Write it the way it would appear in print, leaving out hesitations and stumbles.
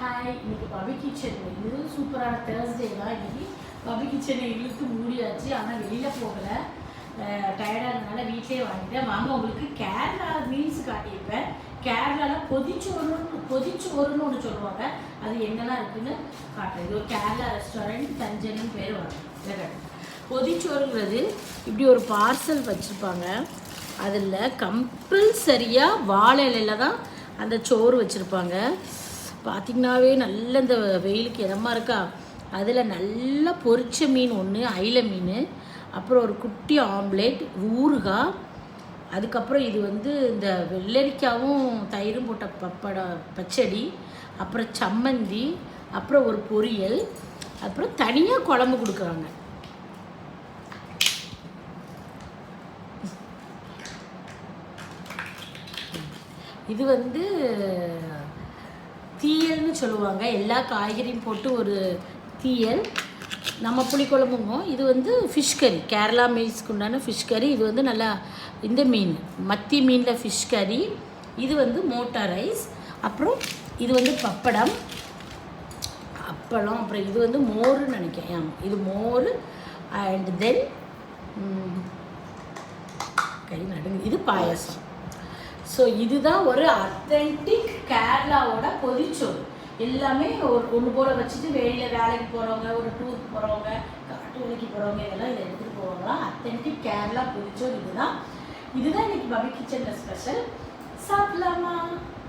Hi, இன்னைக்கு பபி kitchen இது சூப்பரான தேர்ஸ்டே தான். இன்னைக்கு பபி கிச்சனை இழுத்து மூடியாச்சு. ஆனால் வெளியில் போகலை, டயர்டாக இருந்தனால வீட்டிலே வாங்கிட்டேன். வாங்க, உங்களுக்கு கேரளா மீல்ஸ் காட்டியிருப்பேன். கேரளாவில் கொதிச்சோறுன்னு ஒன்று சொல்லுவாங்க. அது என்னெல்லாம் இருக்குதுன்னு காட்டுறேன். இது ஒரு கேரளா ரெஸ்டாரண்ட், தஞ்சனின்னு பேர் வரும். கொதிச்சோறுங்கிறது இப்படி ஒரு பார்சல் வச்சுருப்பாங்க. அதில் கம்பல்சரியாக வாழை இலையில் தான் அந்த சோறு வச்சுருப்பாங்க. பார்த்திங்கனாவே நல்ல இந்த வெயிலுக்கு இதமாக இருக்கா. அதில் நல்லா பொரிச்ச மீன் ஒன்று, அயிலை மீன், அப்புறம் ஒரு குட்டி ஆம்லேட், ஊறுகாய், அதுக்கப்புறம் இது இந்த வெள்ளரிக்காவும் தயிரும் போட்ட பச்சடி, அப்புறம் சம்மந்தி, அப்புறம் ஒரு பொரியல், அப்புறம் தனியாக குழம்பு கொடுக்குறாங்க. இது தீயல்னு சொல்லுவாங்க. எல்லா காய்கறியும் போட்டு ஒரு தீயல். நம்ம புளிக்குழம்புங்க. இது ஃபிஷ் கறி, கேரளா மீல்ஸ்க்கு உண்டான ஃபிஷ் கறி. இது நல்லா இந்த மீன், மத்தி மீனில் ஃபிஷ் கறி. இது மோட்டா ரைஸ். அப்புறம் இது பப்படம், அப்பளம். அப்புறம் இது மோர்னு நினைக்கிறேன். இது மோர். அண்ட் தென் கை நடுங்க, இது பாயசம். ஸோ இதுதான் ஒரு அத்தென்டிக் கேரளாவோட பொதிச்சோறு. எல்லாமே ஒன்று போல் வச்சுட்டு வெளியில் வேலைக்கு போகிறவங்க, ஒரு டூருக்கு போகிறவங்க, காட்டு வேலைக்கு போகிறவங்க, இதெல்லாம் இதை எடுத்துகிட்டு போவாங்களாம். அத்தென்டிக் கேரளா பொதிச்சோறு இதுதான். இன்றைக்கி பபி கிச்சனில் ஸ்பெஷல். சாப்பிடலாமா?